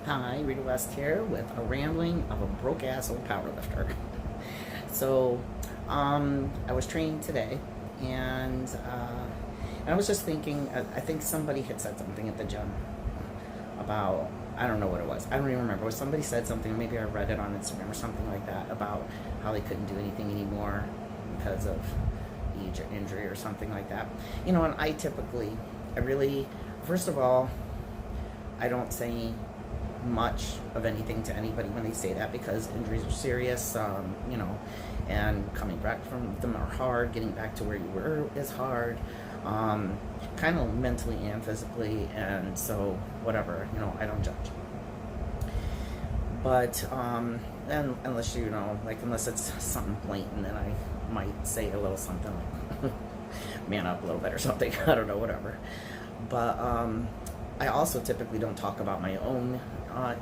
Hi, Rita West here with a rambling of a broke ass old powerlifter. So, I was training today, and I was just thinking. I think somebody had said something at the gym about, I don't know what it was. I don't even remember. Somebody said something. Maybe I read it on Instagram or something like that about how they couldn't do anything anymore because of age or injury or something like that. And I really, first of all, I don't say much of anything to anybody when they say that, because injuries are serious, and coming back from them are hard. Getting back to where you were is hard, kind of mentally and physically, and so whatever, I don't judge. But and unless unless it's something blatant, then I might say a little something like man up a little bit or something. I don't know, whatever. But I also typically don't talk about my own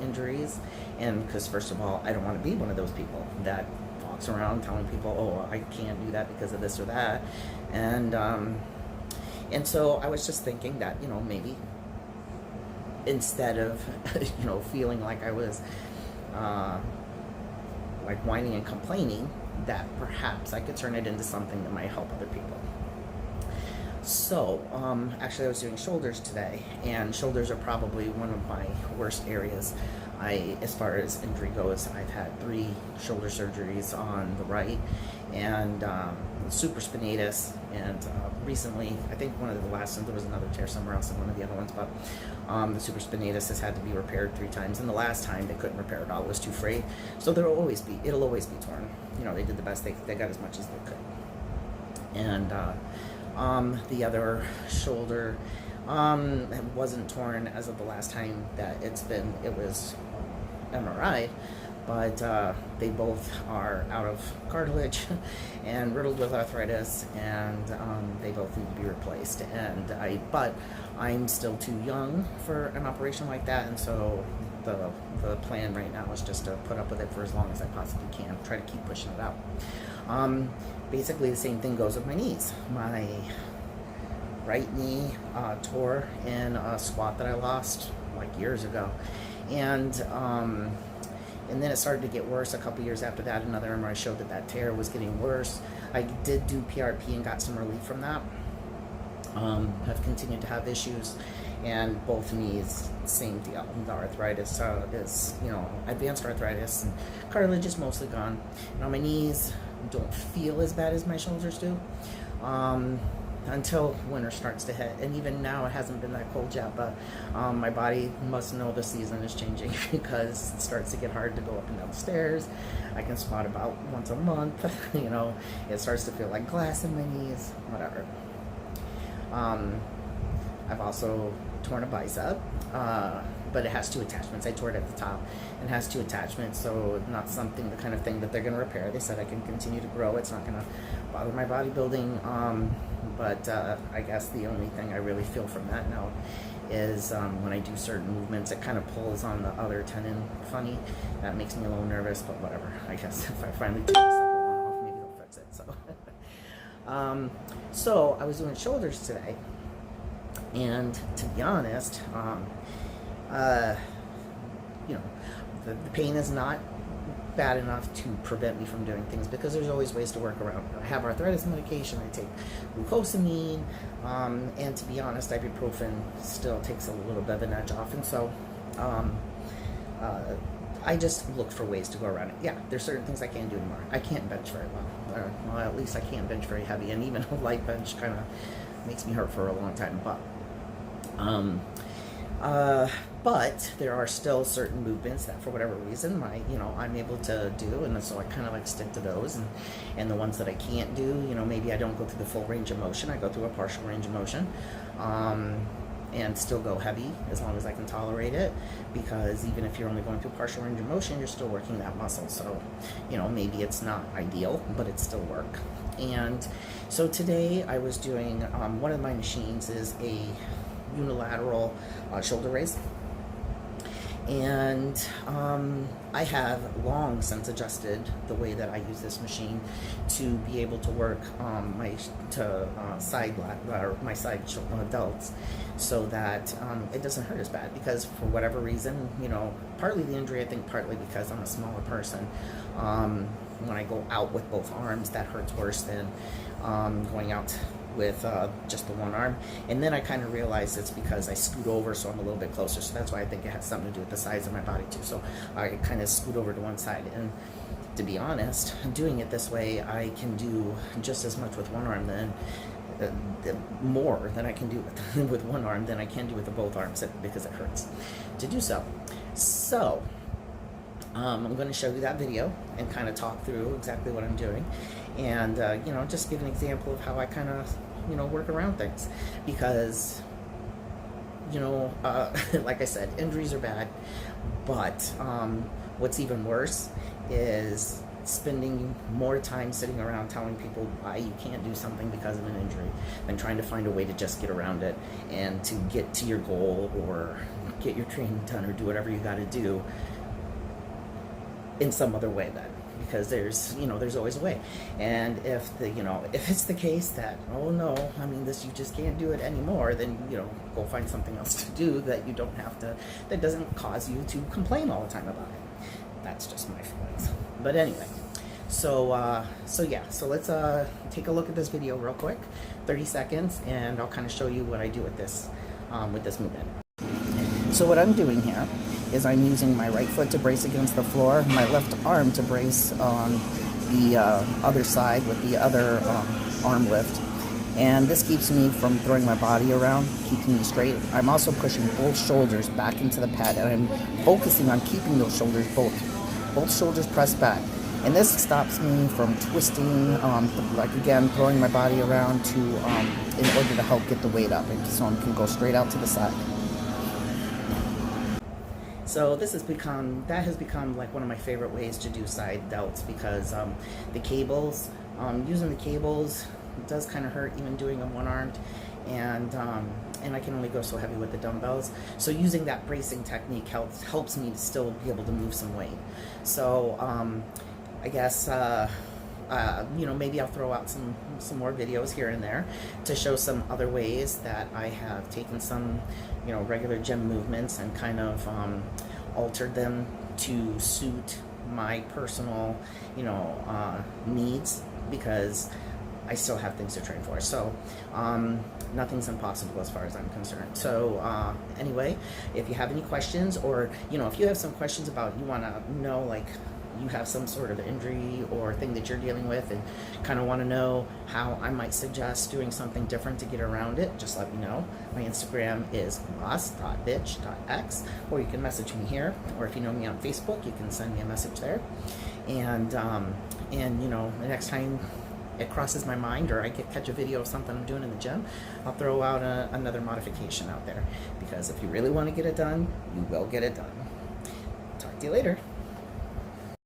injuries, and because first of all, I don't want to be one of those people that walks around telling people, oh, I can't do that because of this or that, and so I was just thinking that maybe instead of feeling like I was like whining and complaining, that perhaps I could turn it into something that might help other people. So, actually I was doing shoulders today, and shoulders are probably one of my worst areas. As far as injury goes, I've had 3 shoulder surgeries on the right, and supraspinatus, and recently, I think one of the last ones, there was another tear somewhere else in one of the other ones, but the supraspinatus has had to be repaired 3 times, and the last time they couldn't repair it all. It was too frayed, so it'll always be torn. They did the best they got as much as they could. And the other shoulder wasn't torn as of the last time that it was MRI, but they both are out of cartilage and riddled with arthritis, and they both need to be replaced. But I'm still too young for an operation like that, and so the plan right now is just to put up with it for as long as I possibly can, try to keep pushing it out. Basically the same thing goes with my knees. My right knee tore in a squat that I lost like years ago, and then it started to get worse. A couple years after that, another MRI showed that tear was getting worse. I did do PRP and got some relief from that. Have continued to have issues, and both knees, same deal. The arthritis is, advanced arthritis, and cartilage is mostly gone. My knees don't feel as bad as my shoulders do, until winter starts to hit. And even now, it hasn't been that cold yet, but my body must know the season is changing because it starts to get hard to go up and down the stairs. I can squat about once a month. It starts to feel like glass in my knees, whatever. I've also torn a bicep, but it has 2 attachments. I tore it at the top and has 2 attachments, so not the kind of thing that they're going to repair. They said I can continue to grow. It's not going to bother my bodybuilding, but I guess the only thing I really feel from that now is when I do certain movements, it kind of pulls on the other tendon funny. That makes me a little nervous, but whatever. I guess if I finally take the second one off, maybe they'll fix it. So I was doing shoulders today, and to be honest, the pain is not bad enough to prevent me from doing things, because there's always ways to work around it. I have arthritis medication, I take glucosamine, and to be honest, ibuprofen still takes a little bit of an edge off, and so I just look for ways to go around it. Yeah, there's certain things I can't do anymore. I can't bench very well, well, at least I can't bench very heavy, and even a light bench kind of makes me hurt for a long time, but there are still certain movements that, for whatever reason, I'm able to do, and so I kind of like stick to those, and the ones that I can't do, maybe I don't go through the full range of motion. I go through a partial range of motion, and still go heavy as long as I can tolerate it, because even if you're only going through partial range of motion, you're still working that muscle. So, maybe it's not ideal, but it's still work. And so today I was doing, one of my machines is a unilateral shoulder raise, And I have long since adjusted the way that I use this machine to be able to work my side delts, so that it doesn't hurt as bad. Because for whatever reason, you know, partly the injury, I think partly because I'm a smaller person, when I go out with both arms, that hurts worse than going out with just the one arm. And then I kind of realized it's because I scoot over, so I'm a little bit closer, so that's why I think it has something to do with the size of my body too. So I kind of scoot over to one side, and to be honest, doing it this way, I can do just as much with one arm than more than I can do with one arm than I can do with the both arms, because it hurts to do so. So I'm going to show you that video and kind of talk through exactly what I'm doing, and you know, just give an example of how I kind of, you know, work around things. Because, you know, like I said, injuries are bad, but what's even worse is spending more time sitting around telling people why you can't do something because of an injury than trying to find a way to just get around it and to get to your goal or get your training done or do whatever you got to do in some other way then. Because there's, you know, there's always a way. And if if it's the case that, oh no, I mean, this, you just can't do it anymore, then, you know, go find something else to do that you don't have to, that doesn't cause you to complain all the time about it. That's just my feelings. But anyway, so yeah, so let's take a look at this video real quick, 30 seconds, and I'll kind of show you what I do with this movement. So what I'm doing here is I'm using my right foot to brace against the floor, my left arm to brace on the other side with the other arm lift. And this keeps me from throwing my body around, keeping me straight. I'm also pushing both shoulders back into the pad, and I'm focusing on keeping those shoulders, both shoulders pressed back. And this stops me from twisting, like again, throwing my body around to, in order to help get the weight up, and so I can go straight out to the side. So that has become like one of my favorite ways to do side delts, because the cables, using the cables does kind of hurt even doing them one-armed, and I can only go so heavy with the dumbbells. So using that bracing technique helps me to still be able to move some weight. So I guess you know, maybe I'll throw out some more videos here and there to show some other ways that I have taken some, you know, regular gym movements and kind of altered them to suit my personal, you know, needs, because I still have things to train for. So nothing's impossible as far as I'm concerned. So anyway, if you have any questions, or, you know, if you have some questions about, you want to know, like, you have some sort of injury or thing that you're dealing with and kind of want to know how I might suggest doing something different to get around it, just let me know. My Instagram is Boss.Bitch.X, or you can message me here, or if you know me on Facebook, you can send me a message there. And you know, the next time it crosses my mind, or I catch a video of something I'm doing in the gym, I'll throw out another modification out there, because if you really want to get it done, you will get it done. Talk to you later.